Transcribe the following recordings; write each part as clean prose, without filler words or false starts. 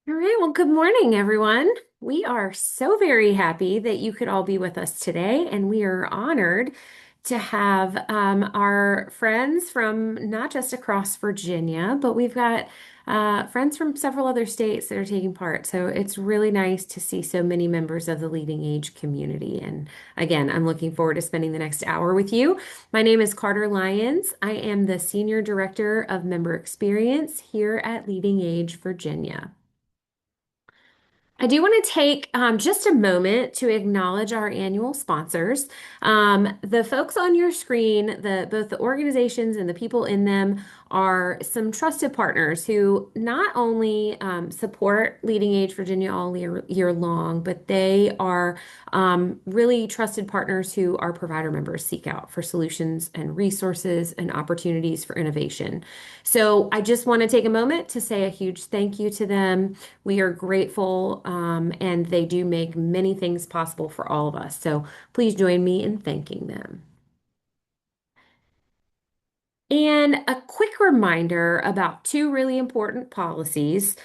All right, well, good morning, everyone. We are so very happy that you could all be with us today, and we are honored to have our friends from not just across Virginia, but we've got friends from several other states that are taking part. So it's really nice to see so many members of the leading age community. And again, I'm looking forward to spending the next hour with you. My name is Carter Lyons. I am the Senior Director of Member Experience here at Leading Age Virginia. I do want to take just a moment to acknowledge our annual sponsors. The folks on your screen, both the organizations and the people in them are some trusted partners who not only support Leading Age Virginia all year long, but they are really trusted partners who our provider members seek out for solutions and resources and opportunities for innovation. So I just want to take a moment to say a huge thank you to them. We are grateful, and they do make many things possible for all of us. So please join me in thanking them. And a quick reminder about two really important policies.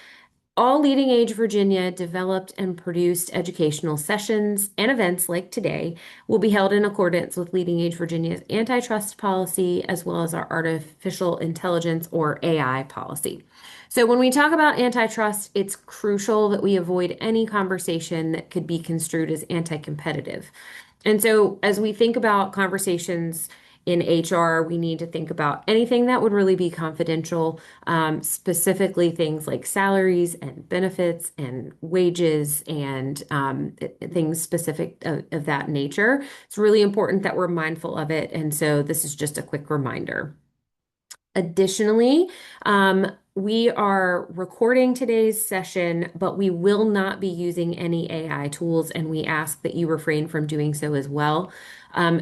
All Leading Age Virginia developed and produced educational sessions and events like today will be held in accordance with Leading Age Virginia's antitrust policy as well as our artificial intelligence or AI policy. So, when we talk about antitrust, it's crucial that we avoid any conversation that could be construed as anti-competitive. And so, as we think about conversations in HR, we need to think about anything that would really be confidential, specifically things like salaries and benefits and wages and things specific of that nature. It's really important that we're mindful of it. And so, this is just a quick reminder. Additionally, we are recording today's session, but we will not be using any AI tools, and we ask that you refrain from doing so as well.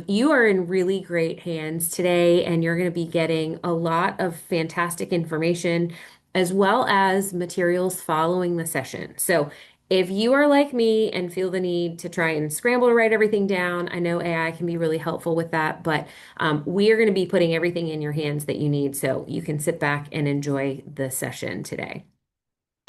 You are in really great hands today, and you're going to be getting a lot of fantastic information as well as materials following the session. So if you are like me and feel the need to try and scramble to write everything down, I know AI can be really helpful with that, but we are going to be putting everything in your hands that you need so you can sit back and enjoy the session today.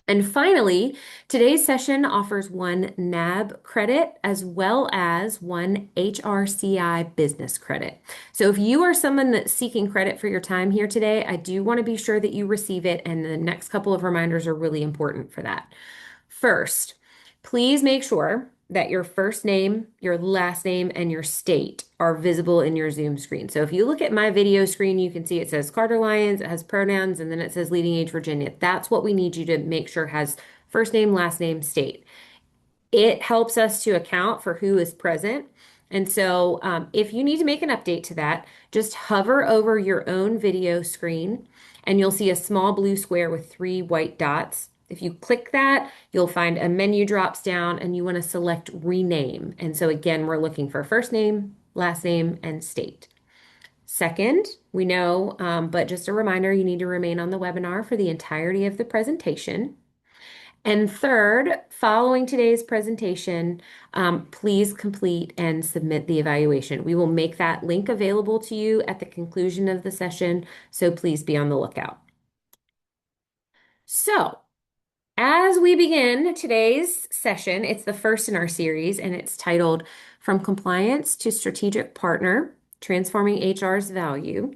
And finally, today's session offers one NAB credit as well as one HRCI business credit. So if you are someone that's seeking credit for your time here today, I do want to be sure that you receive it, and the next couple of reminders are really important for that. First, please make sure that your first name, your last name, and your state are visible in your Zoom screen. So if you look at my video screen, you can see it says Carter Lyons, it has pronouns, and then it says Leading Age Virginia. That's what we need you to make sure has first name, last name, state. It helps us to account for who is present. And so if you need to make an update to that, just hover over your own video screen and you'll see a small blue square with three white dots. If you click that, you'll find a menu drops down and you want to select rename. And so again, we're looking for first name, last name, and state. Second, we know, but just a reminder, you need to remain on the webinar for the entirety of the presentation. And third, following today's presentation, please complete and submit the evaluation. We will make that link available to you at the conclusion of the session, so please be on the lookout. So, as we begin today's session, it's the first in our series, and it's titled From Compliance to Strategic Partner, Transforming HR's Value.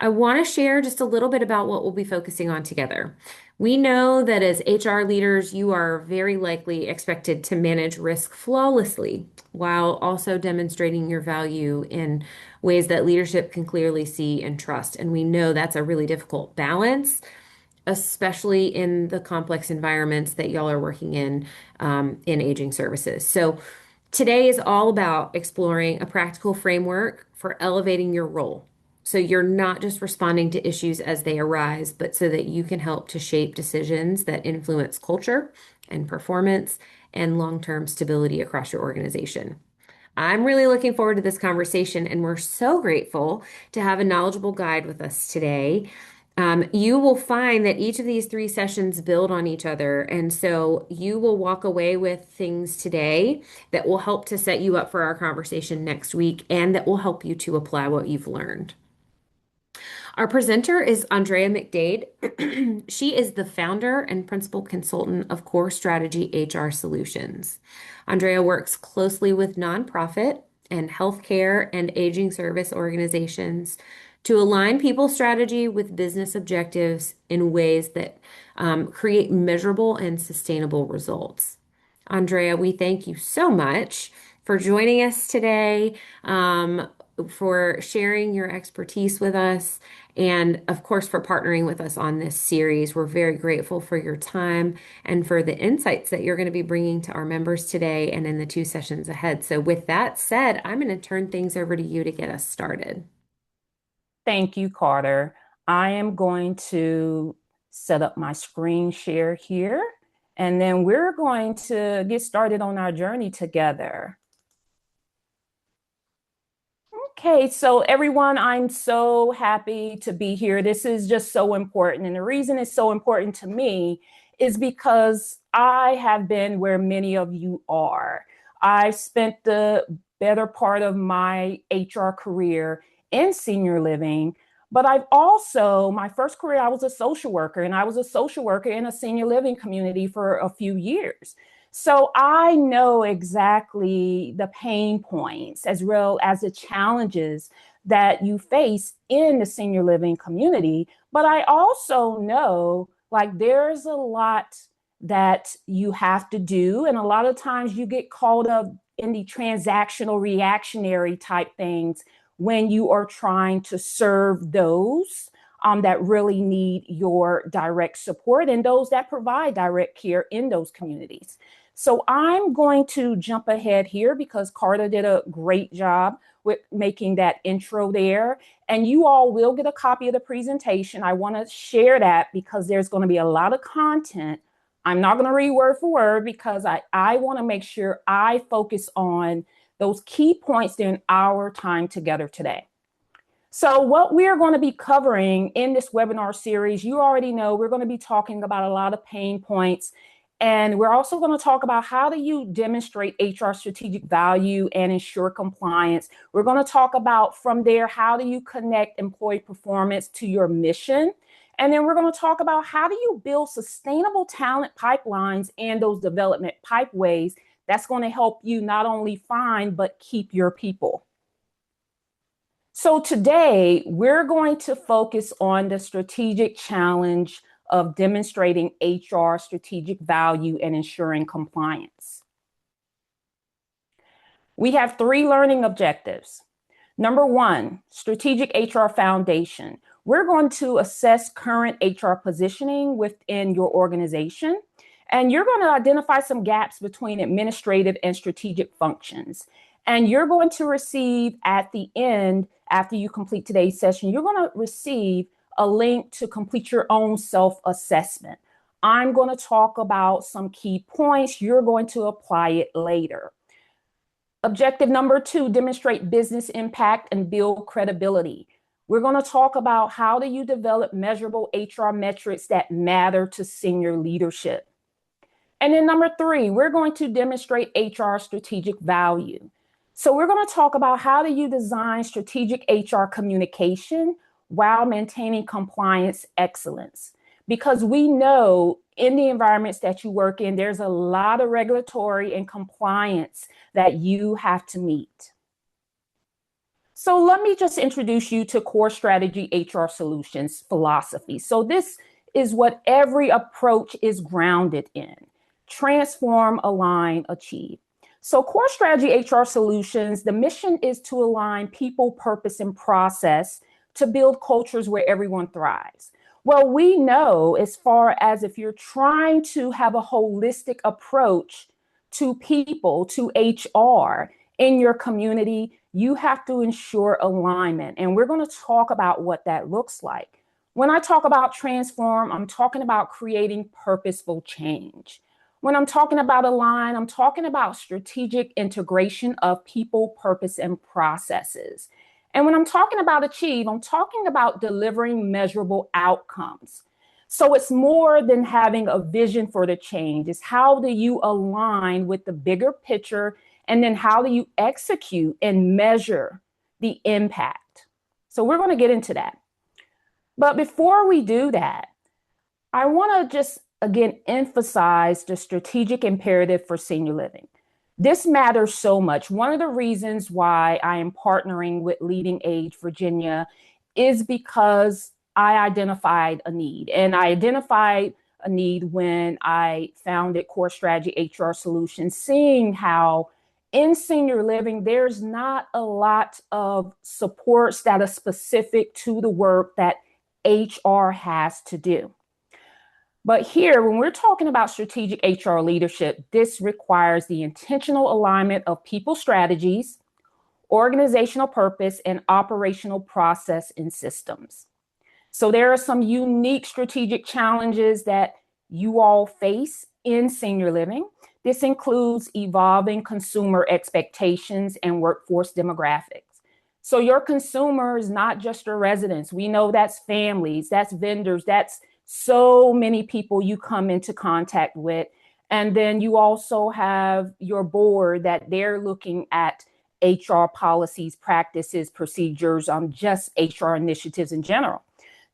I want to share just a little bit about what we'll be focusing on together. We know that as HR leaders, you are very likely expected to manage risk flawlessly while also demonstrating your value in ways that leadership can clearly see and trust. And we know that's a really difficult balance, especially in the complex environments that y'all are working in aging services. So today is all about exploring a practical framework for elevating your role. So you're not just responding to issues as they arise, but so that you can help to shape decisions that influence culture and performance and long-term stability across your organization. I'm really looking forward to this conversation, and we're so grateful to have a knowledgeable guide with us today. You will find that each of these three sessions build on each other. And so you will walk away with things today that will help to set you up for our conversation next week and that will help you to apply what you've learned. Our presenter is Andrea McDade. She is the founder and principal consultant of CoreStrategy HR Solutions. Andrea works closely with nonprofit and healthcare and aging service organizations to align people strategy with business objectives in ways that create measurable and sustainable results. Andrea, we thank you so much for joining us today, for sharing your expertise with us, and of course, for partnering with us on this series. We're very grateful for your time and for the insights that you're going to be bringing to our members today and in the two sessions ahead. So, with that said, I'm going to turn things over to you to get us started. Thank you, Carter. I am going to set up my screen share here, and then we're going to get started on our journey together. Okay, so everyone, I'm so happy to be here. This is just so important. And the reason it's so important to me is because I have been where many of you are. I spent the better part of my HR career in senior living, but I've also, my first career, I was a social worker, and I was a social worker in a senior living community for a few years. So I know exactly the pain points as well as the challenges that you face in the senior living community. But I also know like there's a lot that you have to do. And a lot of times you get caught up in the transactional reactionary type things when you are trying to serve those that really need your direct support and those that provide direct care in those communities. So I'm going to jump ahead here because Carter did a great job with making that intro there. And you all will get a copy of the presentation. I want to share that because there's going to be a lot of content. I'm not going to read word for word because I want to make sure I focus on those key points during our time together today. So what we're going to be covering in this webinar series, you already know we're going to be talking about a lot of pain points. And we're also going to talk about how do you demonstrate HR strategic value and ensure compliance. We're going to talk about from there, how do you connect employee performance to your mission? And then we're going to talk about how do you build sustainable talent pipelines and those development pipeways that's going to help you not only find, but keep your people. So today, we're going to focus on the strategic challenge of demonstrating HR strategic value and ensuring compliance. We have 3 learning objectives. Number 1, strategic HR foundation. We're going to assess current HR positioning within your organization, and you're going to identify some gaps between administrative and strategic functions. And you're going to receive at the end, after you complete today's session, you're going to receive a link to complete your own self-assessment. I'm going to talk about some key points. You're going to apply it later. Objective number 2, demonstrate business impact and build credibility. We're going to talk about how do you develop measurable HR metrics that matter to senior leadership. And then number 3, we're going to demonstrate HR strategic value. So we're going to talk about how do you design strategic HR communication while maintaining compliance excellence. Because we know in the environments that you work in, there's a lot of regulatory and compliance that you have to meet. So let me just introduce you to CoreStrategy HR Solutions philosophy. So this is what every approach is grounded in. Transform, align, achieve. So CoreStrategy HR Solutions, the mission is to align people, purpose, and process to build cultures where everyone thrives. Well, we know as far as if you're trying to have a holistic approach to people, to HR in your community, you have to ensure alignment. And we're going to talk about what that looks like. When I talk about transform, I'm talking about creating purposeful change. When I'm talking about align, I'm talking about strategic integration of people, purpose, and processes. And when I'm talking about achieve, I'm talking about delivering measurable outcomes. So it's more than having a vision for the change. It's how do you align with the bigger picture, and then how do you execute and measure the impact? So we're going to get into that. But before we do that, I want to just again emphasize the strategic imperative for senior living. This matters so much. One of the reasons why I am partnering with Leading Age Virginia is because I identified a need. And I identified a need when I founded CoreStrategy HR Solutions, seeing how in senior living, there's not a lot of supports that are specific to the work that HR has to do. But here, when we're talking about strategic HR leadership, this requires the intentional alignment of people strategies, organizational purpose, and operational process and systems. So there are some unique strategic challenges that you all face in senior living. This includes evolving consumer expectations and workforce demographics. So your consumer is not just your residents. We know that's families, that's vendors, that's so many people you come into contact with. And then you also have your board that they're looking at HR policies, practices, procedures, just HR initiatives in general.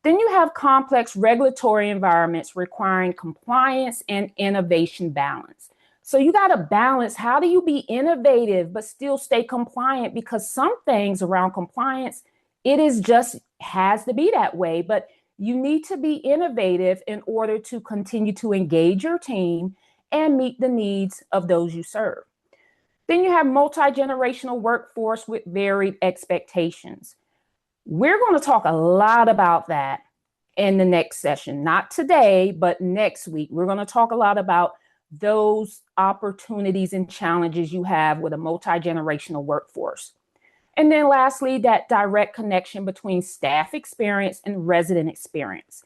Then you have complex regulatory environments requiring compliance and innovation balance. So you got to balance, how do you be innovative but still stay compliant? Because some things around compliance, it is just has to be that way. But you need to be innovative in order to continue to engage your team and meet the needs of those you serve. Then you have multi-generational workforce with varied expectations. We're going to talk a lot about that in the next session, not today, but next week. We're going to talk a lot about those opportunities and challenges you have with a multi-generational workforce. And then lastly, that direct connection between staff experience and resident experience.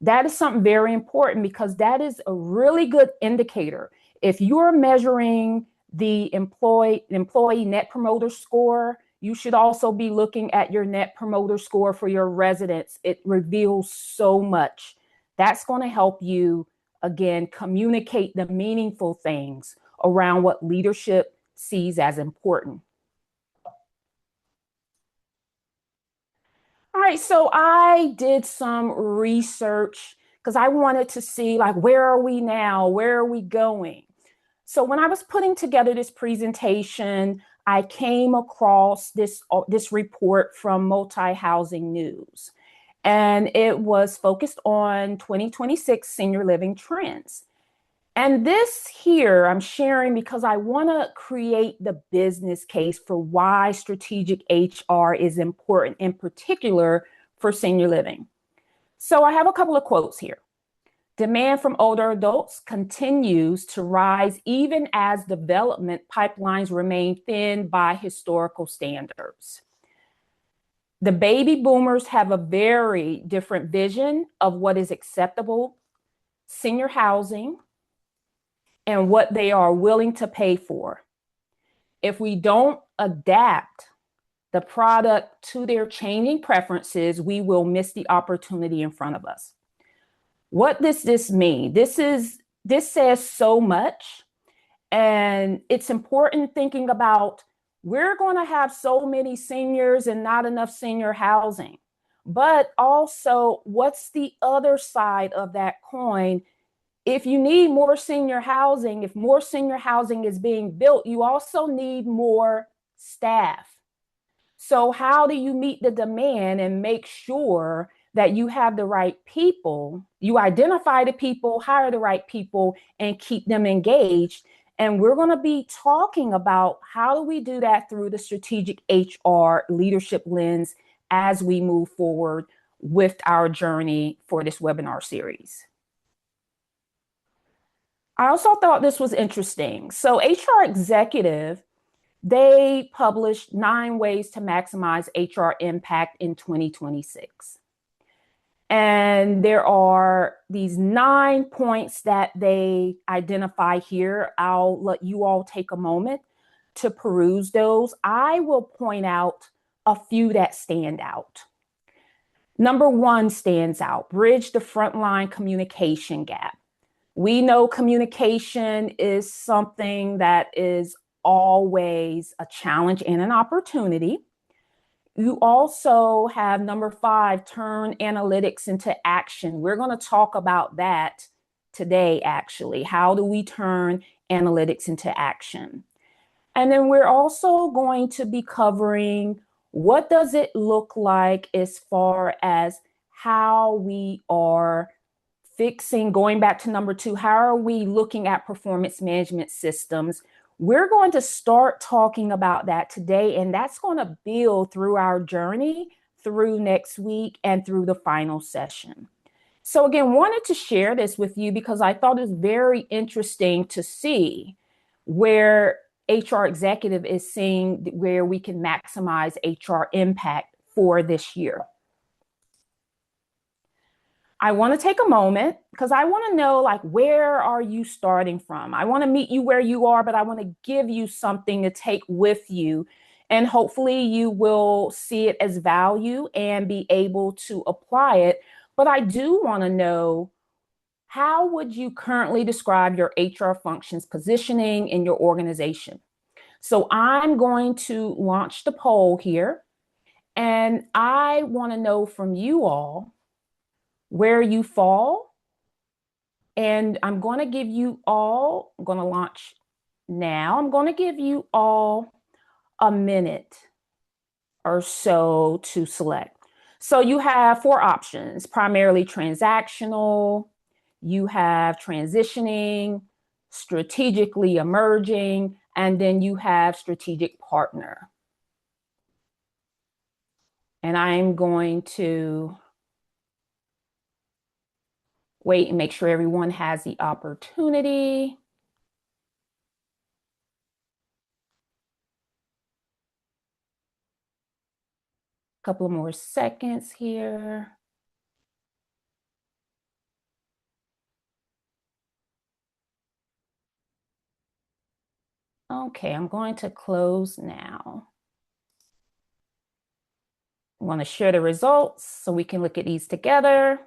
That is something very important because that is a really good indicator. If you're measuring the employee net promoter score, you should also be looking at your net promoter score for your residents. It reveals so much. That's going to help you, again, communicate the meaningful things around what leadership sees as important. All right, so I did some research because I wanted to see, like, where are we now? Where are we going? So when I was putting together this presentation, I came across this report from Multi-Housing News, and it was focused on 2026 senior living trends. And this here I'm sharing because I want to create the business case for why strategic HR is important, in particular for senior living. So I have a couple of quotes here. Demand from older adults continues to rise even as development pipelines remain thin by historical standards. The baby boomers have a very different vision of what is acceptable senior housing and what they are willing to pay for. If we don't adapt the product to their changing preferences, we will miss the opportunity in front of us. What does this mean? This says so much, and it's important thinking about, we're going to have so many seniors and not enough senior housing. But also, what's the other side of that coin? If you need more senior housing, if more senior housing is being built, you also need more staff. So how do you meet the demand and make sure that you have the right people, you identify the people, hire the right people, and keep them engaged? And we're going to be talking about how do we do that through the strategic HR leadership lens as we move forward with our journey for this webinar series. I also thought this was interesting. So HR Executive, they published 9 ways to maximize HR impact in 2026. And there are these 9 points that they identify here. I'll let you all take a moment to peruse those. I will point out a few that stand out. Number 1 stands out: bridge the frontline communication gap. We know communication is something that is always a challenge and an opportunity. You also have number 5, turn analytics into action. We're going to talk about that today, actually. How do we turn analytics into action? And then we're also going to be covering what does it look like as far as how we are fixing, going back to number 2, how are we looking at performance management systems? We're going to start talking about that today, and that's going to build through our journey through next week and through the final session. So again, wanted to share this with you because I thought it was very interesting to see where HR executive is seeing where we can maximize HR impact for this year. I want to take a moment because I want to know, like, where are you starting from? I want to meet you where you are, but I want to give you something to take with you. And hopefully you will see it as value and be able to apply it. But I do want to know, how would you currently describe your HR functions positioning in your organization? So I'm going to launch the poll here, and I want to know from you all where you fall. And I'm going to give you all, I'm going to launch now. I'm going to give you all a minute or so to select. So you have 4 options, primarily transactional, you have transitioning, strategically emerging, and then you have strategic partner. And I'm going to wait and make sure everyone has the opportunity. A couple of more seconds here. Okay, I'm going to close now. I want to share the results so we can look at these together.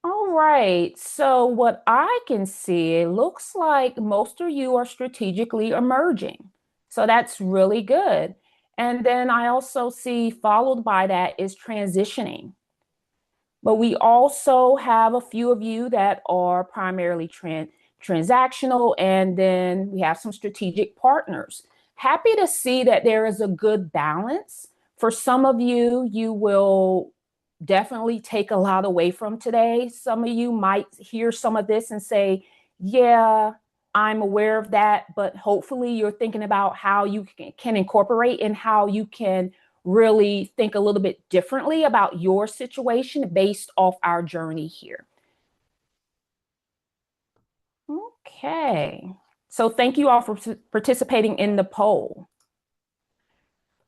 All right, so what I can see, it looks like most of you are strategically emerging. So that's really good. And then I also see followed by that is transitioning. But we also have a few of you that are primarily transactional, and then we have some strategic partners. Happy to see that there is a good balance. For some of you, you will definitely take a lot away from today. Some of you might hear some of this and say, yeah, I'm aware of that, but hopefully you're thinking about how you can incorporate and how you can really think a little bit differently about your situation based off our journey here. Okay, so thank you all for participating in the poll.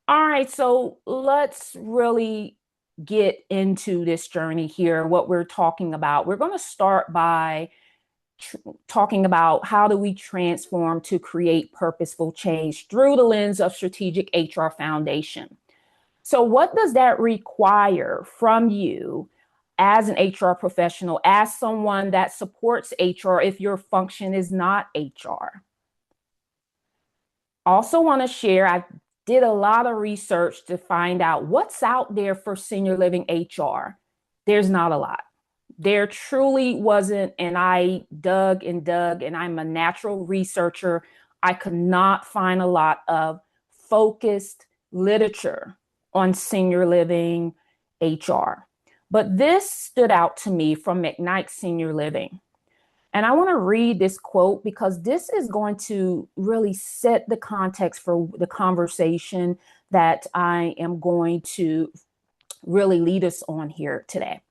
All right, so let's really get into this journey here, what we're talking about. We're going to start by talking about how do we transform to create purposeful change through the lens of strategic HR foundation. So what does that require from you as an HR professional, as someone that supports HR if your function is not HR? Also want to share, I did a lot of research to find out what's out there for senior living HR. There's not a lot. There truly wasn't, and I dug and dug, and I'm a natural researcher. I could not find a lot of focused literature on senior living HR. But this stood out to me from McKnight Senior Living. And I want to read this quote because this is going to really set the context for the conversation that I am going to really lead us on here today.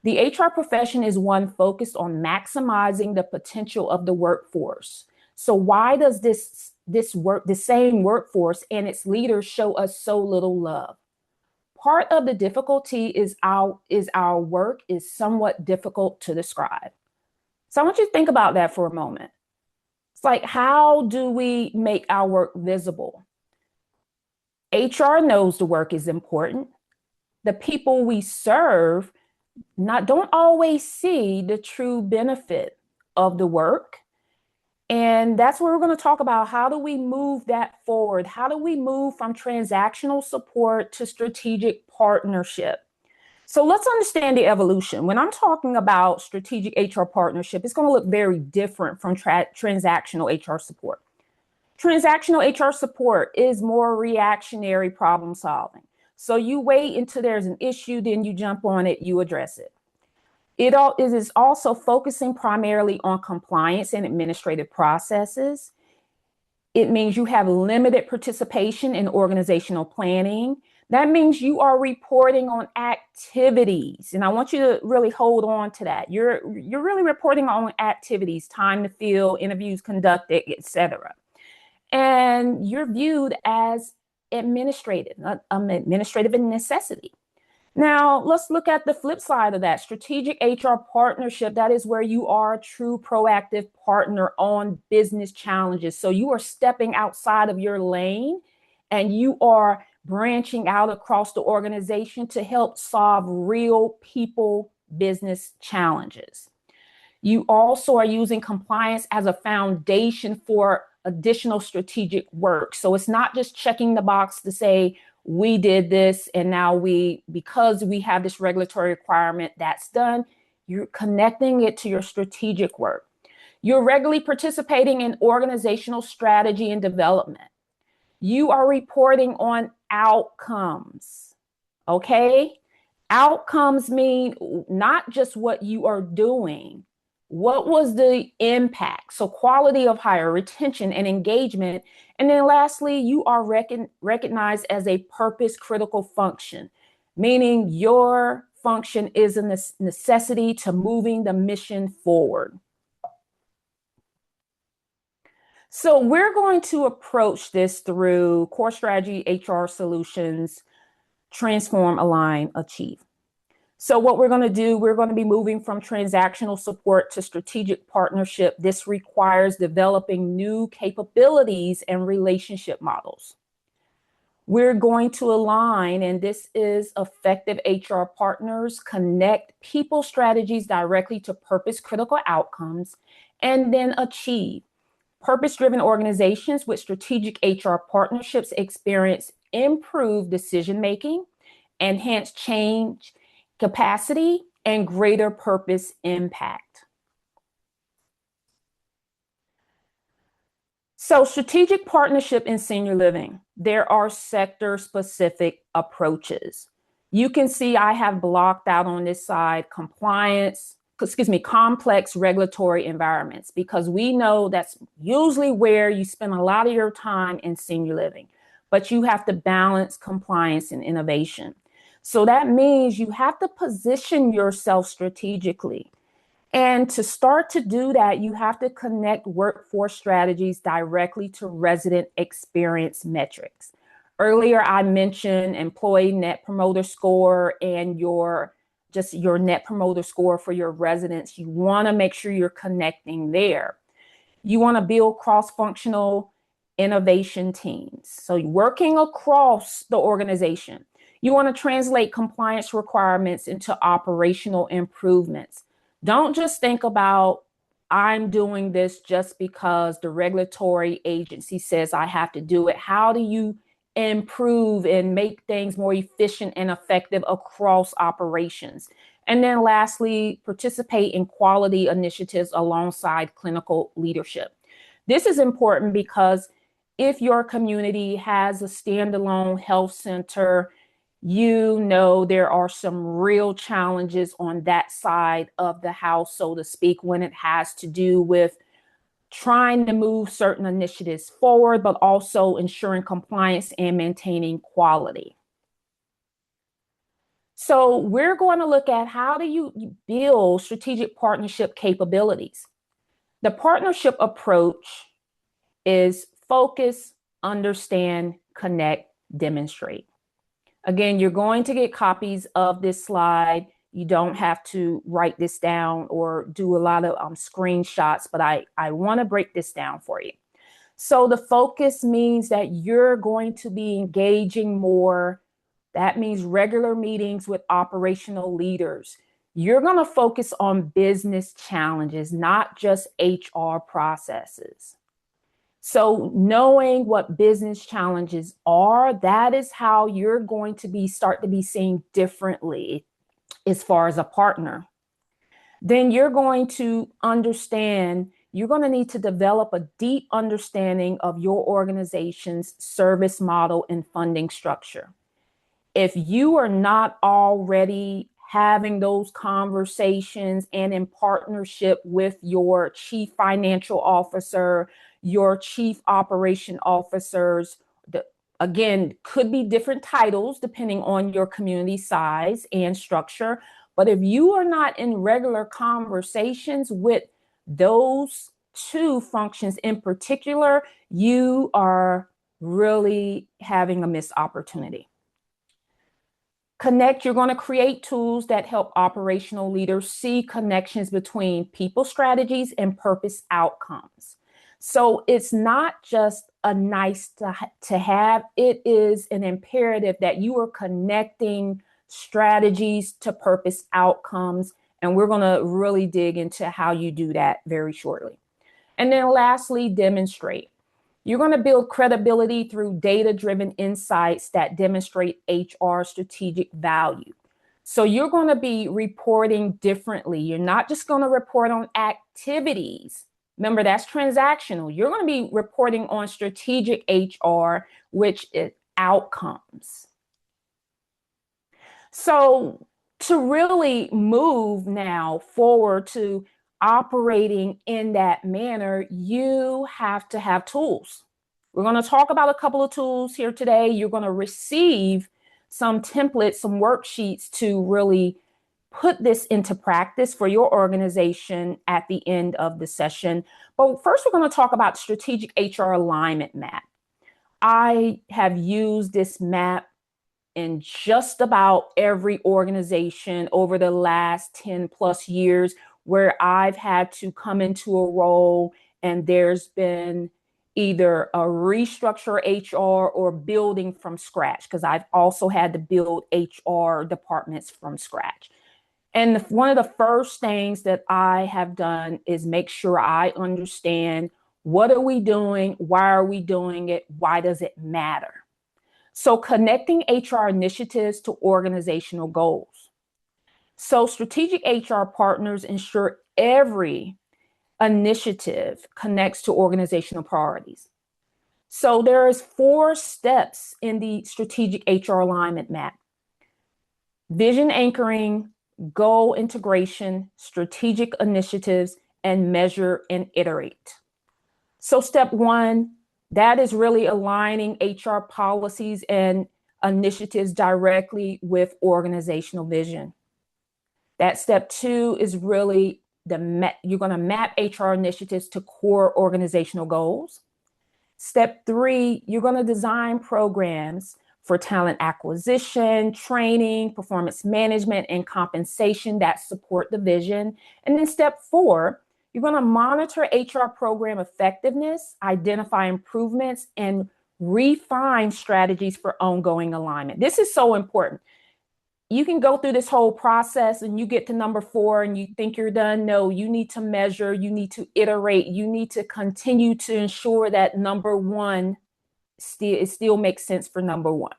The HR profession is one focused on maximizing the potential of the workforce. So why does the same workforce and its leaders show us so little love? Part of the difficulty is our work is somewhat difficult to describe. So I want you to think about that for a moment. It's like, how do we make our work visible? HR knows the work is important. The people we serve don't always see the true benefit of the work. And that's where we're going to talk about how do we move that forward? How do we move from transactional support to strategic partnership? So let's understand the evolution. When I'm talking about strategic HR partnership, it's going to look very different from transactional HR support. Transactional HR support is more reactionary problem solving. So you wait until there's an issue, then you jump on it, you address it. It is also focusing primarily on compliance and administrative processes. It means you have limited participation in organizational planning. That means you are reporting on activities. And I want you to really hold on to that. You're really reporting on activities, time to fill, interviews conducted, etc. And you're viewed as administrative, administrative in necessity. Now, let's look at the flip side of that. Strategic HR partnership, that is where you are a true proactive partner on business challenges. So you are stepping outside of your lane and you are branching out across the organization to help solve real people business challenges. You also are using compliance as a foundation for additional strategic work. So it's not just checking the box to say, we did this and now because we have this regulatory requirement, that's done. You're connecting it to your strategic work. You're regularly participating in organizational strategy and development. You are reporting on outcomes, okay? Outcomes mean not just what you are doing, what was the impact? So quality of hire, retention, and engagement. And then lastly, you are recognized as a purpose critical function, meaning your function is a necessity to moving the mission forward. So we're going to approach this through CoreStrategy HR Solutions, Transform, Align, Achieve. So what we're going to do, we're going to be moving from transactional support to strategic partnership. This requires developing new capabilities and relationship models. We're going to align, and this is effective HR partners, connect people strategies directly to purpose critical outcomes, and then achieve. Purpose-driven organizations with strategic HR partnerships experience improved decision-making, enhanced change capacity, and greater purpose impact. So strategic partnership in senior living, there are sector-specific approaches. You can see I have blocked out on this side complex regulatory environments, because we know that's usually where you spend a lot of your time in senior living, but you have to balance compliance and innovation. So that means you have to position yourself strategically. And to start to do that, you have to connect workforce strategies directly to resident experience metrics. Earlier, I mentioned employee net promoter score and your net promoter score for your residents. You want to make sure you're connecting there. You want to build cross-functional innovation teams. So working across the organization. You want to translate compliance requirements into operational improvements. Don't just think about, I'm doing this just because the regulatory agency says I have to do it. How do you improve and make things more efficient and effective across operations? And then lastly, participate in quality initiatives alongside clinical leadership. This is important because if your community has a standalone health center, you know there are some real challenges on that side of the house, so to speak, when it has to do with trying to move certain initiatives forward, but also ensuring compliance and maintaining quality. So we're going to look at how do you build strategic partnership capabilities. The partnership approach is focus, understand, connect, demonstrate. Again, you're going to get copies of this slide. You don't have to write this down or do a lot of screenshots, but I want to break this down for you. So the focus means that you're going to be engaging more. That means regular meetings with operational leaders. You're going to focus on business challenges, not just HR processes. So knowing what business challenges are, that is how you're going to start to be seen differently as far as a partner. Then you're going to understand, you're going to need to develop a deep understanding of your organization's service model and funding structure. If you are not already having those conversations and in partnership with your chief financial officer, your chief operation officers, again, could be different titles depending on your community size and structure. But if you are not in regular conversations with those two functions in particular, you are really having a missed opportunity. Connect, you're going to create tools that help operational leaders see connections between people strategies and purpose outcomes. So it's not just a nice to have, it is an imperative that you are connecting strategies to purpose outcomes. And we're going to really dig into how you do that very shortly. And then lastly, demonstrate. You're going to build credibility through data-driven insights that demonstrate HR strategic value. So you're going to be reporting differently. You're not just going to report on activities. Remember, that's transactional. You're going to be reporting on strategic HR, which is outcomes. So to really move now forward to operating in that manner, you have to have tools. We're going to talk about a couple of tools here today. You're going to receive some templates, some worksheets to really put this into practice for your organization at the end of the session. But first, we're going to talk about strategic HR alignment map. I have used this map in just about every organization over the last 10 plus years where I've had to come into a role and there's been either a restructure HR or building from scratch, because I've also had to build HR departments from scratch. And one of the first things that I have done is make sure I understand, what are we doing? Why are we doing it? Why does it matter? So connecting HR initiatives to organizational goals. So strategic HR partners ensure every initiative connects to organizational priorities. So there is 4 steps in the strategic HR alignment map: vision anchoring, goal integration, strategic initiatives, and measure and iterate. So step 1, that is really aligning HR policies and initiatives directly with organizational vision. That step 2 is really you're going to map HR initiatives to core organizational goals. Step 3, you're going to design programs for talent acquisition, training, performance management, and compensation that support the vision. And then step 4, you're going to monitor HR program effectiveness, identify improvements, and refine strategies for ongoing alignment. This is so important. You can go through this whole process and you get to number 4 and you think you're done. No, you need to measure, you need to iterate, you need to continue to ensure that number 1 still makes sense for number 1.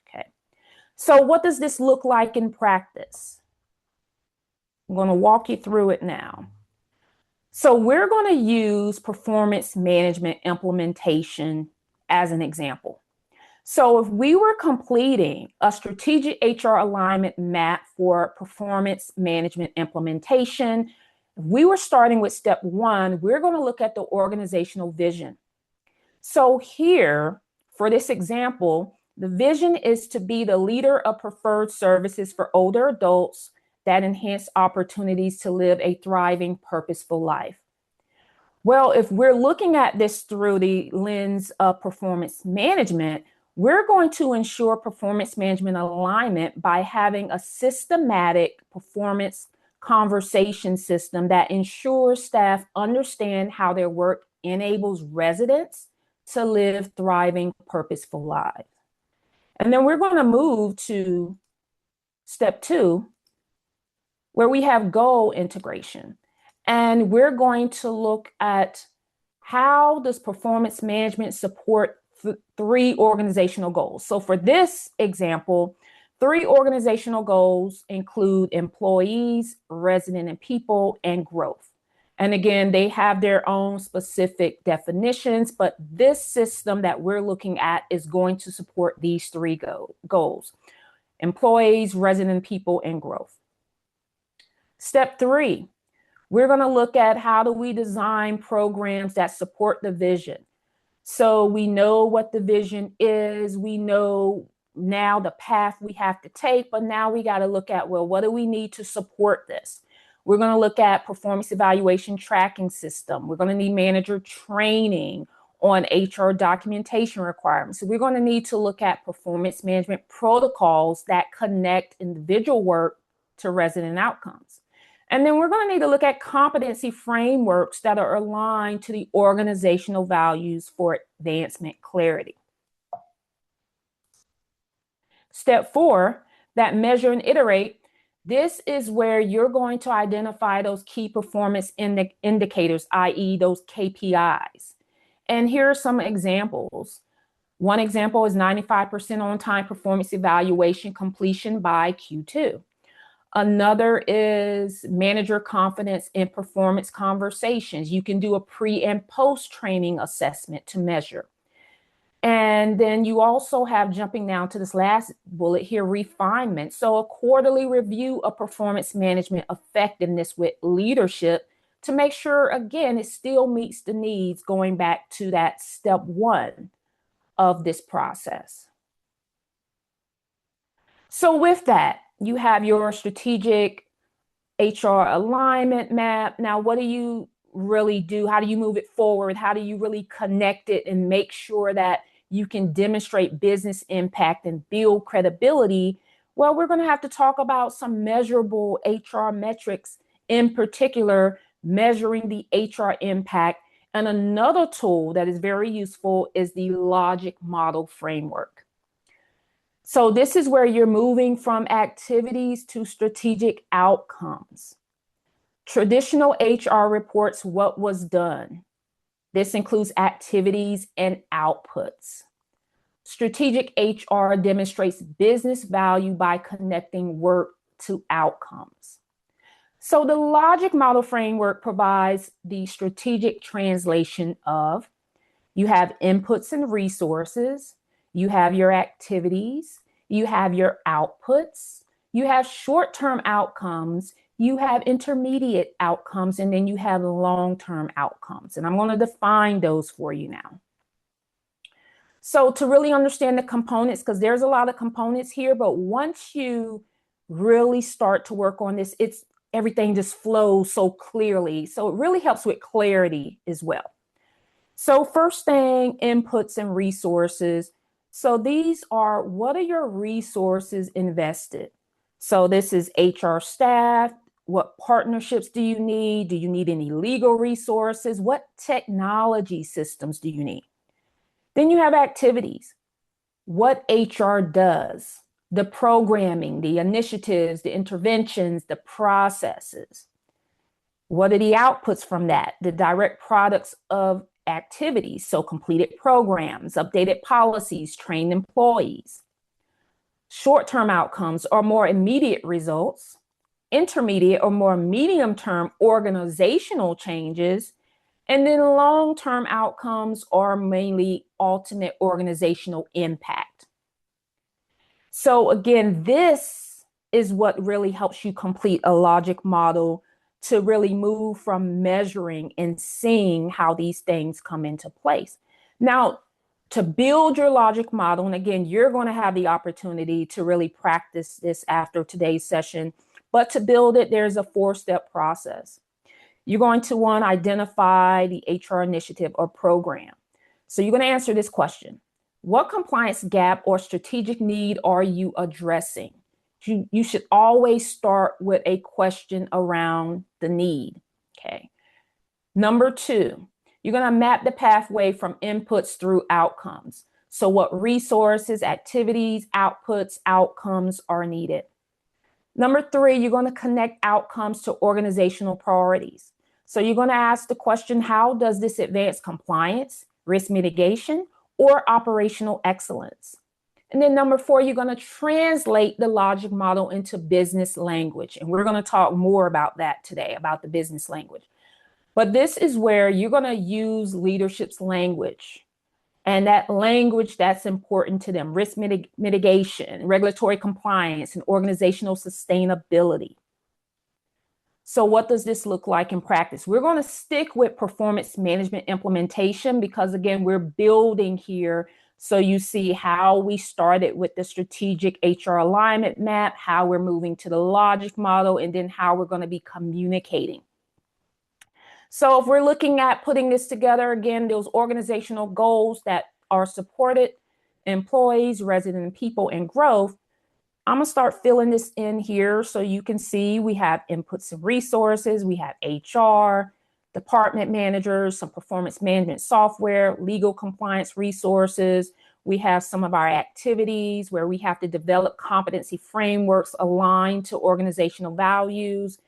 Okay. So what does this look like in practice? I'm going to walk you through it now. So we're going to use performance management implementation as an example. So if we were completing a strategic HR alignment map for performance management implementation, if we were starting with step 1, we're going to look at the organizational vision. So here, for this example, the vision is to be the leader of preferred services for older adults that enhance opportunities to live a thriving, purposeful life. Well, if we're looking at this through the lens of performance management, we're going to ensure performance management alignment by having a systematic performance conversation system that ensures staff understand how their work enables residents to live thriving, purposeful lives. And then we're going to move to step 2, where we have goal integration. And we're going to look at how does performance management support three organizational goals. So for this example, three organizational goals include employees, resident and people, and growth. And again, they have their own specific definitions, but this system that we're looking at is going to support these three goals: employees, resident people, and growth. Step 3, we're going to look at how do we design programs that support the vision. So we know what the vision is, we know now the path we have to take, but now we got to look at, well, what do we need to support this? We're going to look at performance evaluation tracking system. We're going to need manager training on HR documentation requirements. So we're going to need to look at performance management protocols that connect individual work to resident outcomes. And then we're going to need to look at competency frameworks that are aligned to the organizational values for advancement clarity. Step 4, that measure and iterate. This is where you're going to identify those key performance indicators, i.e. those KPIs. And here are some examples. One example is 95% on-time performance evaluation completion by Q2. Another is manager confidence in performance conversations. You can do a pre and post training assessment to measure. And then you also have, jumping down to this last bullet here, refinement. So a quarterly review of performance management effectiveness with leadership to make sure, again, it still meets the needs, going back to that step 1 of this process. So with that, you have your strategic HR alignment map. Now, what do you really do? How do you move it forward? How do you really connect it and make sure that you can demonstrate business impact and build credibility? Well, we're going to have to talk about some measurable HR metrics, in particular, measuring the HR impact. And another tool that is very useful is the logic model framework. So this is where you're moving from activities to strategic outcomes. Traditional HR reports what was done. This includes activities and outputs. Strategic HR demonstrates business value by connecting work to outcomes. So the logic model framework provides the strategic translation of, you have inputs and resources, you have your activities, you have your outputs, you have short-term outcomes, you have intermediate outcomes, and then you have long-term outcomes. And I'm going to define those for you now. So to really understand the components, because there's a lot of components here, but once you really start to work on this, everything just flows so clearly. So it really helps with clarity as well. So first thing, inputs and resources. So these are, what are your resources invested? So this is HR staff. What partnerships do you need? Do you need any legal resources? What technology systems do you need? Then you have activities. What HR does, the programming, the initiatives, the interventions, the processes. What are the outputs from that? The direct products of activities, so completed programs, updated policies, trained employees. Short-term outcomes are more immediate results. Intermediate or more medium-term organizational changes. And then long-term outcomes are mainly ultimate organizational impact. So again, this is what really helps you complete a logic model to really move from measuring and seeing how these things come into place. Now, to build your logic model, and again, you're going to have the opportunity to really practice this after today's session, but to build it, there's a 4-step process. You're going to want to identify the HR initiative or program. So you're going to answer this question. What compliance gap or strategic need are you addressing? You should always start with a question around the need, okay? Number 2, you're going to map the pathway from inputs through outcomes. So what resources, activities, outputs, outcomes are needed? Number three, you're going to connect outcomes to organizational priorities. So you're going to ask the question, how does this advance compliance, risk mitigation, or operational excellence? And then number four, you're going to translate the logic model into business language. And we're going to talk more about that today, about the business language. But this is where you're going to use leadership's language, and that language that's important to them: risk mitigation, regulatory compliance, and organizational sustainability. So what does this look like in practice? We're going to stick with performance management implementation because, again, we're building here. So you see how we started with the strategic HR alignment map, how we're moving to the logic model, and then how we're going to be communicating. So if we're looking at putting this together, again, those organizational goals that are supported: employees, resident people, and growth. I'm going to start filling this in here so you can see we have inputs and resources. We have HR, department managers, some performance management software, legal compliance resources. We have some of our activities where we have to develop competency frameworks aligned to organizational values.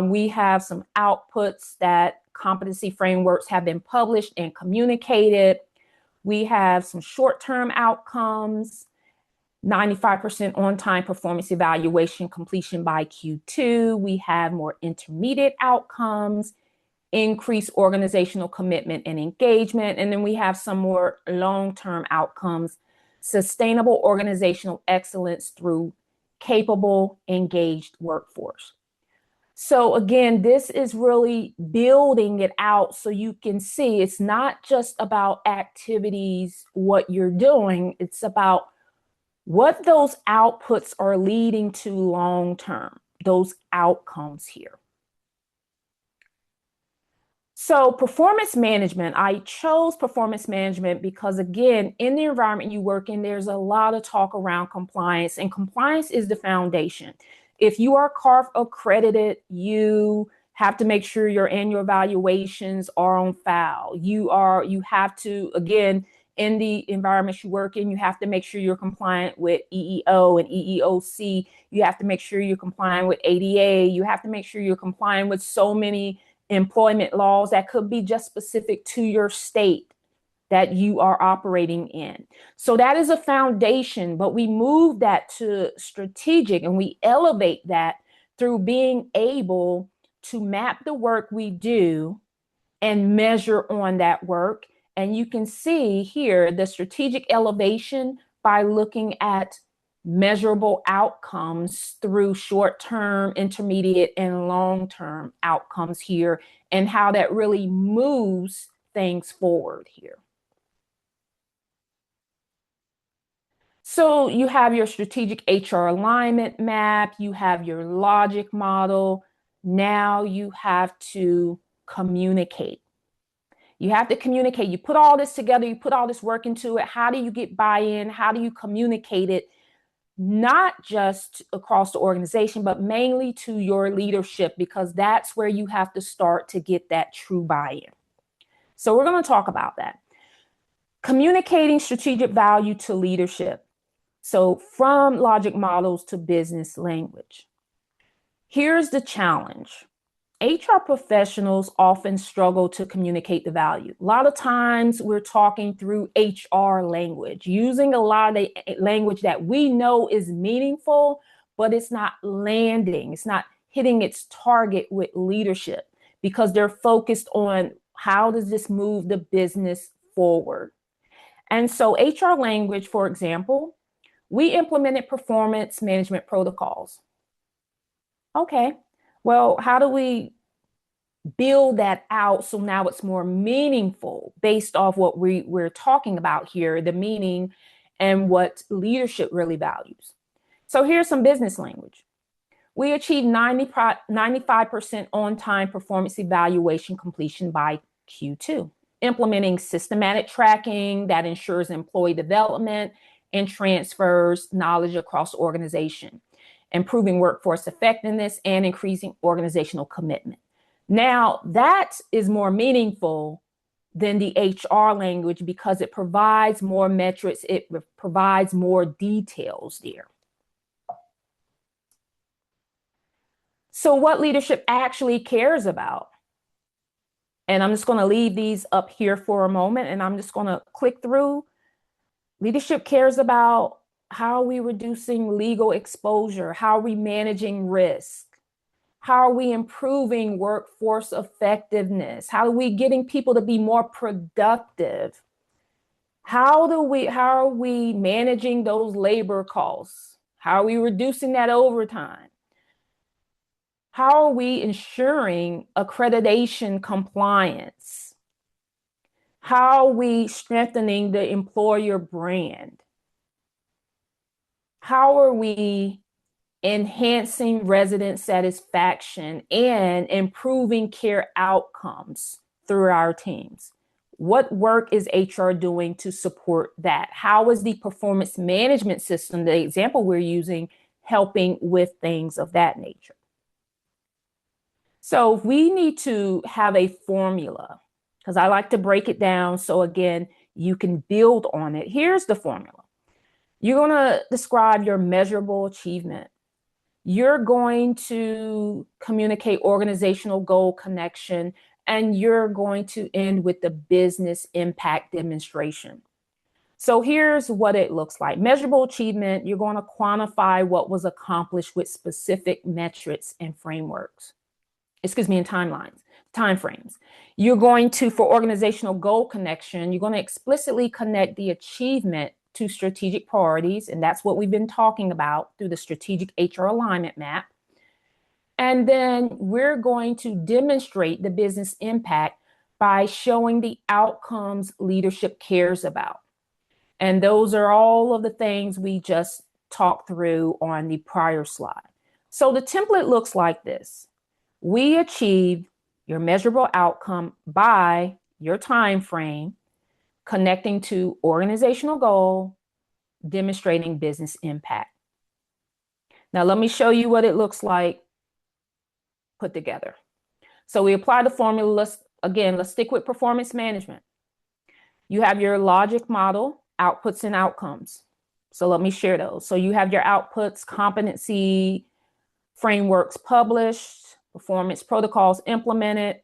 We have some outputs that competency frameworks have been published and communicated. We have some short-term outcomes: 95% on-time performance evaluation completion by Q2. We have more intermediate outcomes, increased organizational commitment and engagement. And then we have some more long-term outcomes: sustainable organizational excellence through capable, engaged workforce. So again, this is really building it out so you can see it's not just about activities, what you're doing, it's about what those outputs are leading to long term, those outcomes here. So performance management, I chose performance management because, again, in the environment you work in, there's a lot of talk around compliance, and compliance is the foundation. If you are CARF accredited, you have to make sure your annual evaluations are on file. You have to, again, in the environments you work in, you have to make sure you're compliant with EEO and EEOC. You have to make sure you're compliant with ADA. You have to make sure you're compliant with so many employment laws that could be just specific to your state that you are operating in. So that is a foundation, but we move that to strategic and we elevate that through being able to map the work we do and measure on that work. And you can see here the strategic elevation by looking at measurable outcomes through short-term, intermediate, and long-term outcomes here, and how that really moves things forward here. So you have your strategic HR alignment map, you have your logic model. Now you have to communicate. You have to communicate. You put all this together, you put all this work into it. How do you get buy-in? How do you communicate it? Not just across the organization, but mainly to your leadership, because that's where you have to start to get that true buy-in. So we're going to talk about that. Communicating strategic value to leadership. So from logic models to business language. Here's the challenge. HR professionals often struggle to communicate the value. A lot of times we're talking through HR language, using a lot of the language that we know is meaningful, but it's not landing. It's not hitting its target with leadership because they're focused on how does this move the business forward. And so HR language, for example, we implemented performance management protocols. Okay. Well, how do we build that out so now it's more meaningful based off what we're talking about here, the meaning and what leadership really values? So here's some business language. We achieved 95% on-time performance evaluation completion by Q2, implementing systematic tracking that ensures employee development and transfers knowledge across the organization, improving workforce effectiveness, and increasing organizational commitment. Now, that is more meaningful than the HR language because it provides more metrics, it provides more details there. So what leadership actually cares about? And I'm just going to leave these up here for a moment, and I'm just going to click through. Leadership cares about how are we reducing legal exposure? How are we managing risk? How are we improving workforce effectiveness? How are we getting people to be more productive? How are we managing those labor costs? How are we reducing that overtime? How are we ensuring accreditation compliance? How are we strengthening the employer brand? How are we enhancing resident satisfaction and improving care outcomes through our teams? What work is HR doing to support that? How is the performance management system, the example we're using, helping with things of that nature? So we need to have a formula, because I like to break it down so again, you can build on it. Here's the formula. You're going to describe your measurable achievement. You're going to communicate organizational goal connection, and you're going to end with the business impact demonstration. So here's what it looks like. Measurable achievement, you're going to quantify what was accomplished with specific metrics and frameworks. And time frames. You're going to, for organizational goal connection, you're going to explicitly connect the achievement to strategic priorities, and that's what we've been talking about through the strategic HR alignment map. And then we're going to demonstrate the business impact by showing the outcomes leadership cares about. And those are all of the things we just talked through on the prior slide. So the template looks like this. We achieved your measurable outcome by your time frame, connecting to organizational goal, demonstrating business impact. Now, let me show you what it looks like put together. So we apply the formula. Let's stick with performance management. You have your logic model, outputs and outcomes. So let me share those. So you have your outputs, competency frameworks published, performance protocols implemented.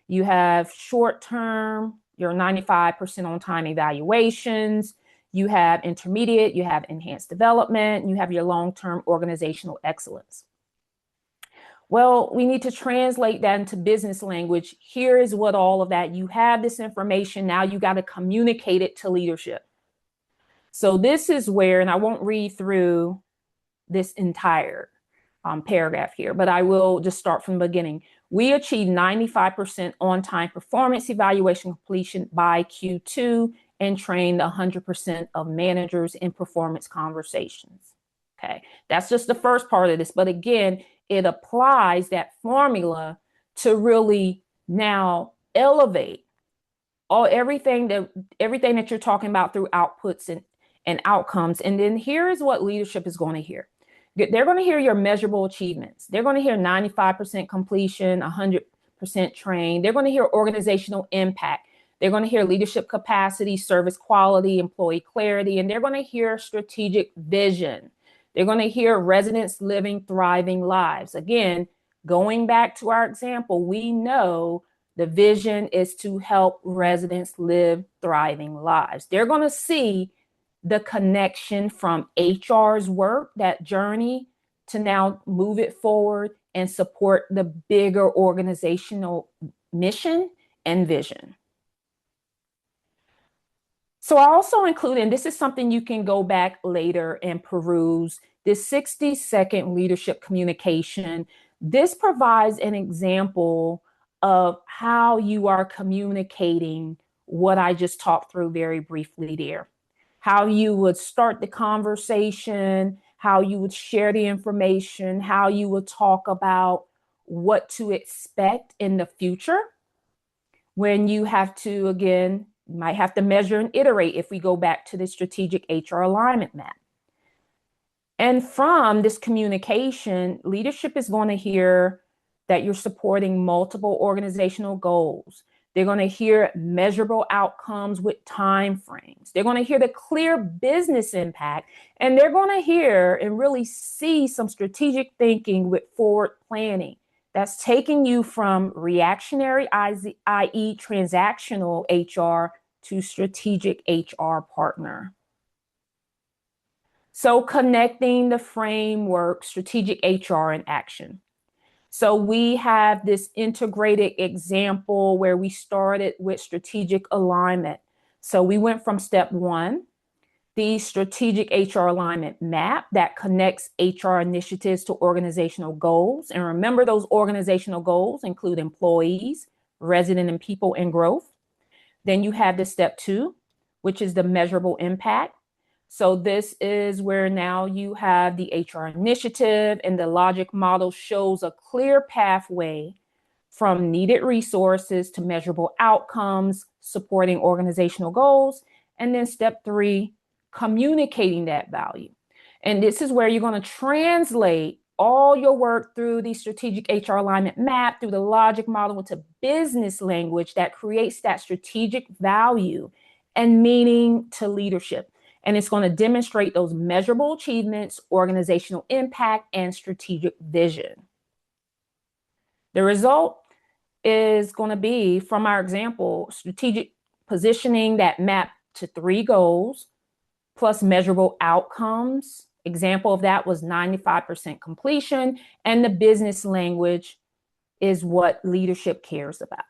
You have short-term, your 95% on-time evaluations. You have intermediate, you have enhanced development, you have your long-term organizational excellence. Well, we need to translate that into business language. Here is what all of that, you have this information, now you got to communicate it to leadership. So this is where, and I won't read through this entire paragraph here, but I will just start from the beginning. We achieved 95% on-time performance evaluation completion by Q2 and trained 100% of managers in performance conversations. Okay, that's just the first part of this. But again, it applies that formula to really now elevate everything that you're talking about through outputs and outcomes. And then here is what leadership is going to hear. They're going to hear your measurable achievements. They're going to hear 95% completion, 100% trained. They're going to hear organizational impact. They're going to hear leadership capacity, service quality, employee clarity, and they're going to hear strategic vision. They're going to hear residents living thriving lives. Again, going back to our example, we know the vision is to help residents live thriving lives. They're going to see the connection from HR's work, that journey, to now move it forward and support the bigger organizational mission and vision. So I also include, and this is something you can go back later and peruse, this 60-second leadership communication. This provides an example of how you are communicating what I just talked through very briefly there. How you would start the conversation, how you would share the information, how you would talk about what to expect in the future when you have to, again, you might have to measure and iterate if we go back to the strategic HR alignment map. And from this communication, leadership is going to hear that you're supporting multiple organizational goals. They're going to hear measurable outcomes with time frames. They're going to hear the clear business impact, and they're going to hear and really see some strategic thinking with forward planning. that's taking you from reactionary, i.e., transactional HR, to strategic HR partner. So connecting the framework, strategic HR in action. So we have this integrated example where we started with strategic alignment. So we went from step one, the strategic HR alignment map that connects HR initiatives to organizational goals. And remember, those organizational goals include employees, resident and people, and growth. Then you have the step two, which is the measurable impact. So this is where now you have the HR initiative, and the logic model shows a clear pathway from needed resources to measurable outcomes, supporting organizational goals. And then step three, communicating that value. And this is where you're going to translate all your work through the strategic HR alignment map, through the logic model, into business language that creates that strategic value and meaning to leadership. And it's going to demonstrate those measurable achievements, organizational impact, and strategic vision. The result is going to be, from our example, strategic positioning that map to 3 goals plus measurable outcomes. Example of that was 95% completion, and the business language is what leadership cares about.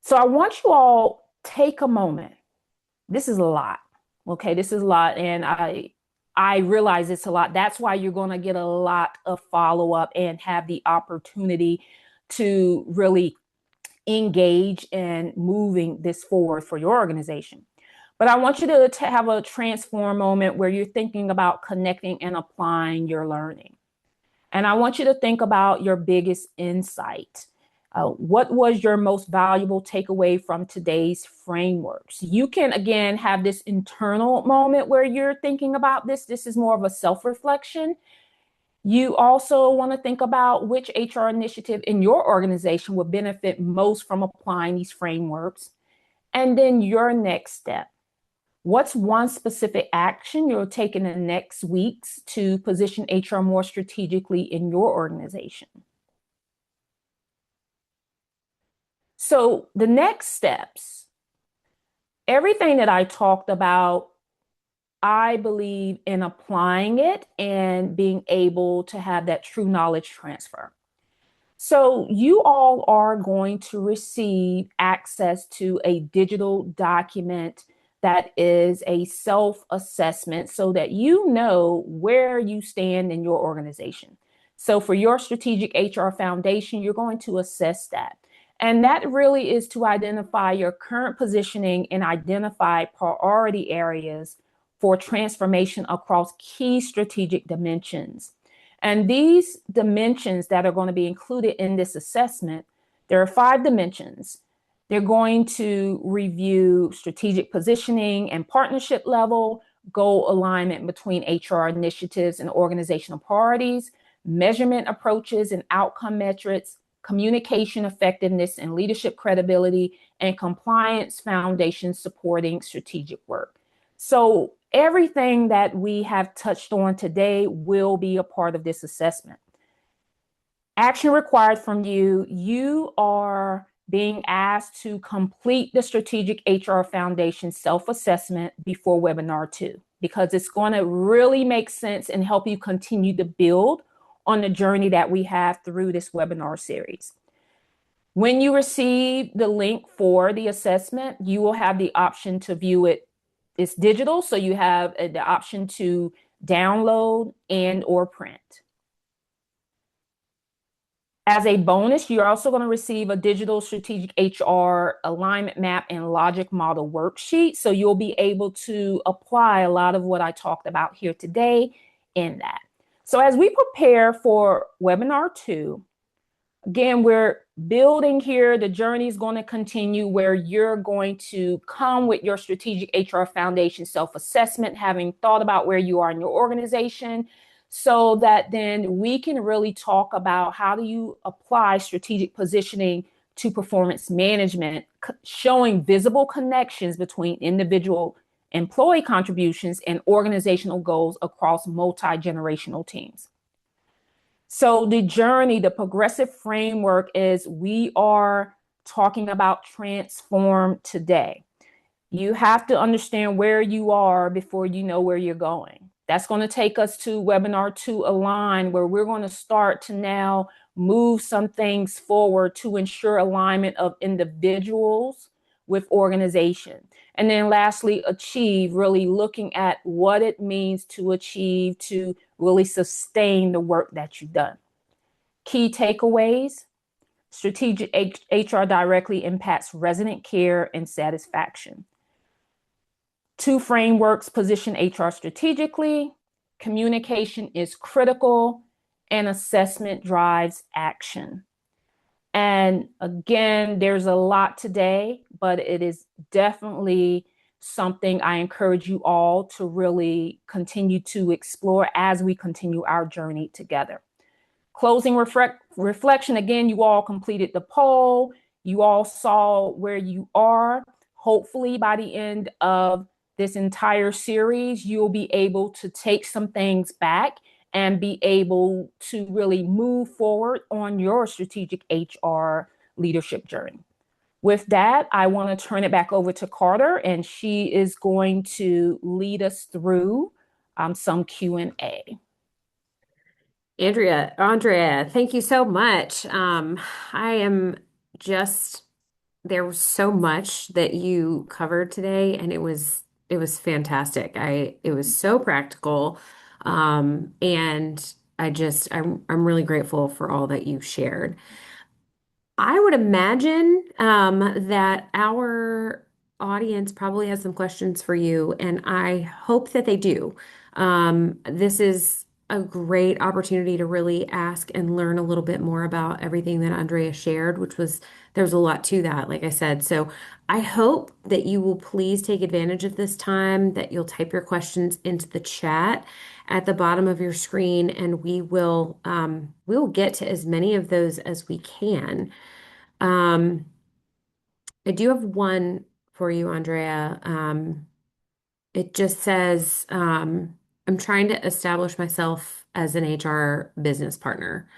So I want you all take a moment. This is a lot. Okay, this is a lot, and I realize it's a lot. That's why you're going to get a lot of follow-up and have the opportunity to really engage in moving this forward for your organization. But I want you to have a transform moment where you're thinking about connecting and applying your learning. And I want you to think about your biggest insight. What was your most valuable takeaway from today's frameworks? You can, again, have this internal moment where you're thinking about this. This is more of a self-reflection. You also want to think about which HR initiative in your organization would benefit most from applying these frameworks. And then your next step. What's one specific action you'll take in the next weeks to position HR more strategically in your organization? So the next steps, everything that I talked about, I believe in applying it and being able to have that true knowledge transfer. So you all are going to receive access to a digital document that is a self-assessment so that you know where you stand in your organization. So for your strategic HR foundation, you're going to assess that. And that really is to identify your current positioning and identify priority areas for transformation across key strategic dimensions. And these dimensions that are going to be included in this assessment, there are 5 dimensions. They're going to review strategic positioning and partnership level, goal alignment between HR initiatives and organizational priorities, measurement approaches and outcome metrics, communication effectiveness and leadership credibility, and compliance foundation supporting strategic work. So everything that we have touched on today will be a part of this assessment. Action required from you. You are being asked to complete the Strategic HR Foundation self-assessment before webinar 2, because it's going to really make sense and help you continue to build on the journey that we have through this webinar series. When you receive the link for the assessment, you will have the option to view it. It's digital, so you have the option to download and or print. As a bonus, you're also going to receive a digital strategic HR alignment map and logic model worksheet. So you'll be able to apply a lot of what I talked about here today in that. So as we prepare for webinar 2, again, we're building here. The journey is going to continue where you're going to come with your strategic HR foundation self-assessment, having thought about where you are in your organization, so that then we can really talk about how do you apply strategic positioning to performance management, showing visible connections between individual employee contributions and organizational goals across multi-generational teams. So the journey, the progressive framework is we are talking about transform today. You have to understand where you are before you know where you're going. That's going to take us to webinar 2 Align, where we're going to start to now move some things forward to ensure alignment of individuals with organization. And then lastly, achieve, really looking at what it means to achieve, to really sustain the work that you've done. Key takeaways: strategic HR directly impacts resident care and satisfaction. 2 frameworks position HR strategically. Communication is critical, and assessment drives action. And again, there's a lot today, but it is definitely something I encourage you all to really continue to explore as we continue our journey together. Closing reflection, again, you all completed the poll. You all saw where you are. Hopefully, by the end of this entire series, you'll be able to take some things back and be able to really move forward on your strategic HR leadership journey. With that, I want to turn it back over to Carter, and she is going to lead us through some Q&A. Andrea, thank you so much. I am just there was so much that you covered today, and it was fantastic. It was so practical, and I'm really grateful for all that you shared. I would imagine that our audience probably has some questions for you, and I hope that they do. This is a great opportunity to really ask and learn a little bit more about everything that Andrea shared, there's a lot to that, like I said. So I hope that you will please take advantage of this time, that you'll type your questions into the chat at the bottom of your screen, and we'll get to as many of those as we can. Um, I do have one for you, Andrea. It just says, I'm trying to establish myself as an HR business partner,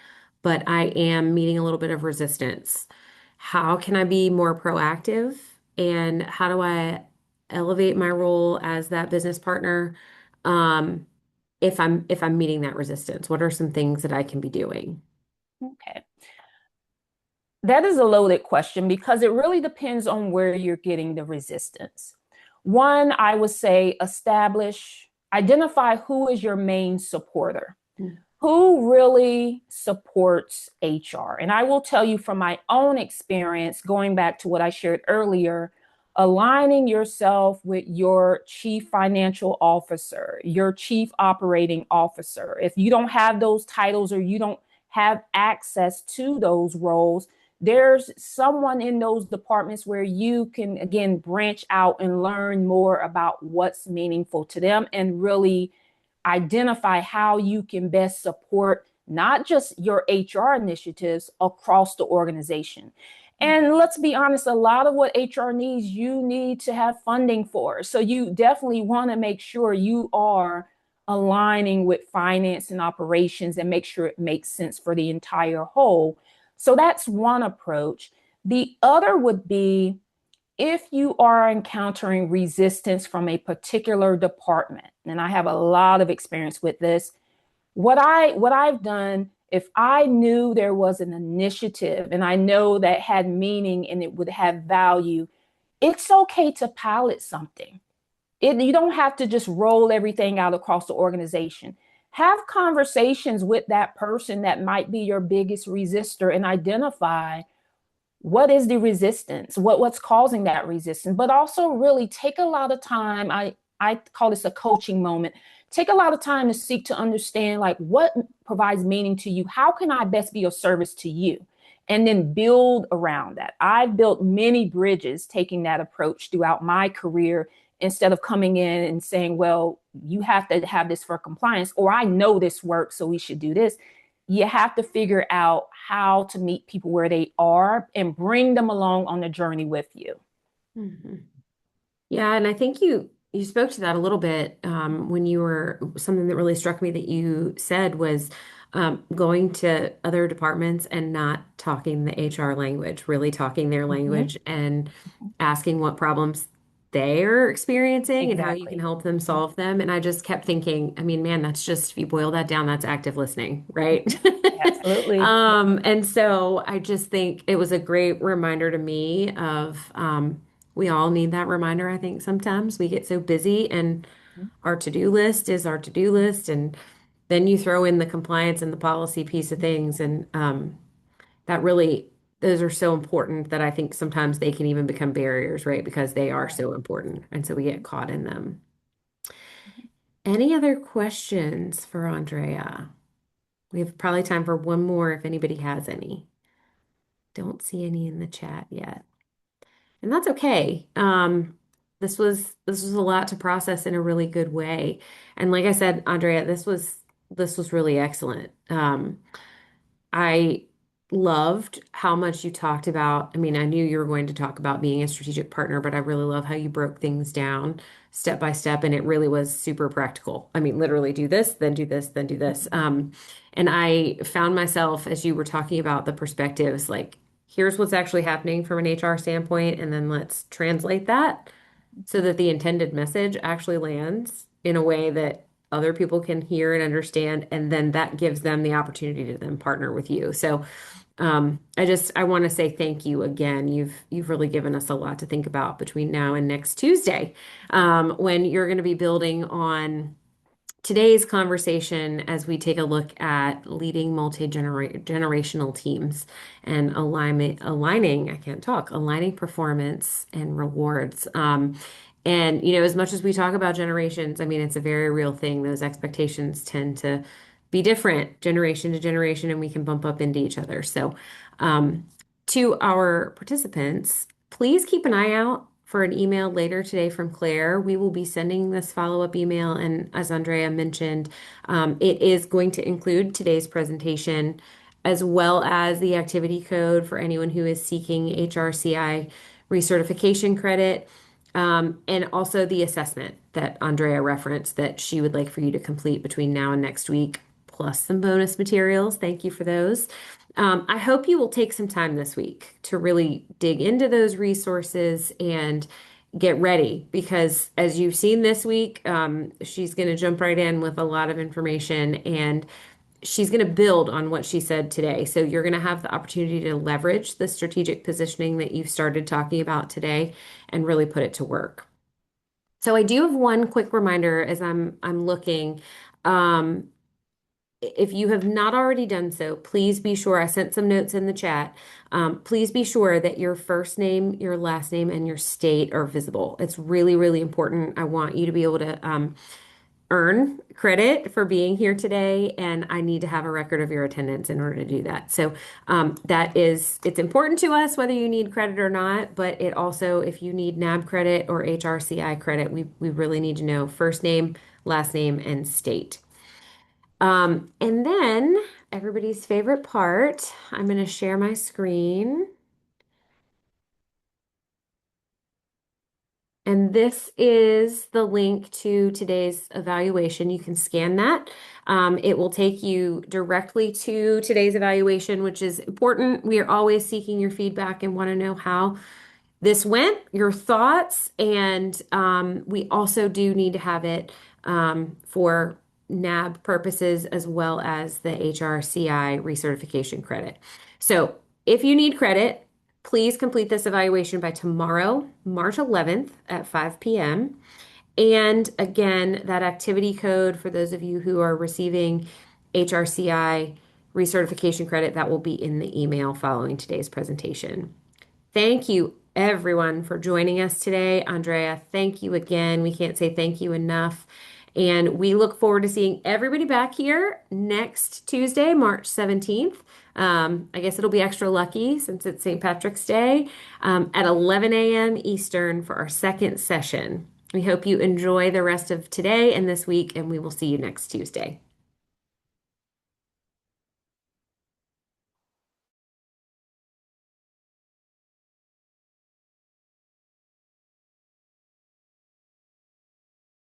but I am meeting a little bit of resistance. How can I be more proactive? And how do I elevate my role as that business partner, if I'm meeting that resistance? What are some things that I can be doing? Okay. That is a loaded question because it really depends on where you're getting the resistance. One, I would say identify who is your main supporter, who really supports HR. And I will tell you from my own experience, going back to what I shared earlier, aligning yourself with your chief financial officer, your chief operating officer. If you don't have those titles or you don't have access to those roles, there's someone in those departments where you can, again, branch out and learn more about what's meaningful to them and really identify how you can best support not just your HR initiatives across the organization. And let's be honest, a lot of what HR needs, you need to have funding for. So you definitely want to make sure you are aligning with finance and operations and make sure it makes sense for the entire whole. So that's one approach. The other would be if you are encountering resistance from a particular department, and I have a lot of experience with this, what I've done, if I knew there was an initiative and I know that had meaning and it would have value, it's okay to pilot something. You don't have to just roll everything out across the organization. Have conversations with that person that might be your biggest resistor and identify what is the resistance, what's causing that resistance, but also really take a lot of time. I call this a coaching moment. Take a lot of time to seek to understand like what provides meaning to you. How can I best be of service to you? And then build around that. I've built many bridges taking that approach throughout my career instead of coming in and saying, well, you have to have this for compliance, or I know this works, so we should do this. You have to figure out how to meet people where they are and bring them along on the journey with you. Mhm. Yeah, and I think you spoke to that a little bit when you were something that really struck me that you said was going to other departments and not talking the HR language, really talking their Mhm. language and asking what problems they're experiencing and how you can Exactly. help them Mhm. solve them. And I just kept thinking, I mean, man, that's just, if you boil that down, that's active listening, right? Absolutely. And so I just think it was a great reminder to me of, we all need that reminder. I think sometimes we get so busy and Mhm. our to-do list is our to-do list. And then you throw in the compliance and the policy piece of things. And that really, those are so important that I think sometimes they can even become barriers, right? Because they are Right. so important. And so we get caught in them. Any other questions for Andrea? We have probably time for one more if anybody has any. Don't see any in the chat yet. And that's okay. This was a lot to process in a really good way. And like I said, Andrea, this was really excellent. I loved how much you talked about. I mean, I knew you were going to talk about being a strategic partner, but I really love how you broke things down step by step, and it really was super practical. I mean, literally do this, then do this, then do this. And I found myself as you were talking about the perspectives, like, here's what's actually happening from an HR standpoint, and then let's translate that so Mhm. that the intended message actually lands in a way that other people can hear and understand, and then that gives them the opportunity to then partner with you. So I want to say thank you again. You've really given us a lot to think about between now and next Tuesday, when you're going to be building on today's conversation as we take a look at leading multi-generational teams and I can't talk, aligning performance and rewards. And, as much as we talk about generations, I mean, it's a very real thing. Those expectations tend to be different generation to generation, and we can bump up into each other. So, um, to our participants, please keep an eye out for an email later today from Claire. We will be sending this follow-up email, and as Andrea mentioned, it is going to include today's presentation as well as the activity code for anyone who is seeking HRCI recertification credit, and also the assessment that Andrea referenced that she would like for you to complete between now and next week, plus some bonus materials. Thank you for those. I hope you will take some time this week to really dig into those resources and get ready because, as you've seen this week, she's going to jump right in with a lot of information and she's going to build on what she said today. So, you're going to have the opportunity to leverage the strategic positioning that you've started talking about today and really put it to work. So, I do have one quick reminder as I'm looking. Um, if you have not already done so, please be sure. I sent some notes in the chat. Please be sure that your first name, your last name, and your state are visible. It's really, really important. I want you to be able to earn credit for being here today, and I need to have a record of your attendance in order to do that. So it's important to us whether you need credit or not, but it also, if you need NAB credit or HRCI credit, we really need to know first name, last name, and state. And then everybody's favorite part, I'm going to share my screen. And this is the link to today's evaluation. You can scan that. It will take you directly to today's evaluation, which is important. We are always seeking your feedback and want to know how this went, your thoughts, and we also do need to have it for NAB purposes as well as the HRCI recertification credit. So if you need credit, please complete this evaluation by tomorrow, March 11th at 5 p.m. And again, that activity code for those of you who are receiving HRCI recertification credit, that will be in the email following today's presentation. Thank you, everyone, for joining us today. Andrea, thank you again. We can't say thank you enough. And we look forward to seeing everybody back here next Tuesday, March 17th. I guess it'll be extra lucky since it's St. Patrick's Day, at 11 a.m. Eastern for our second session. We hope you enjoy the rest of today and this week, and we will see you next Tuesday.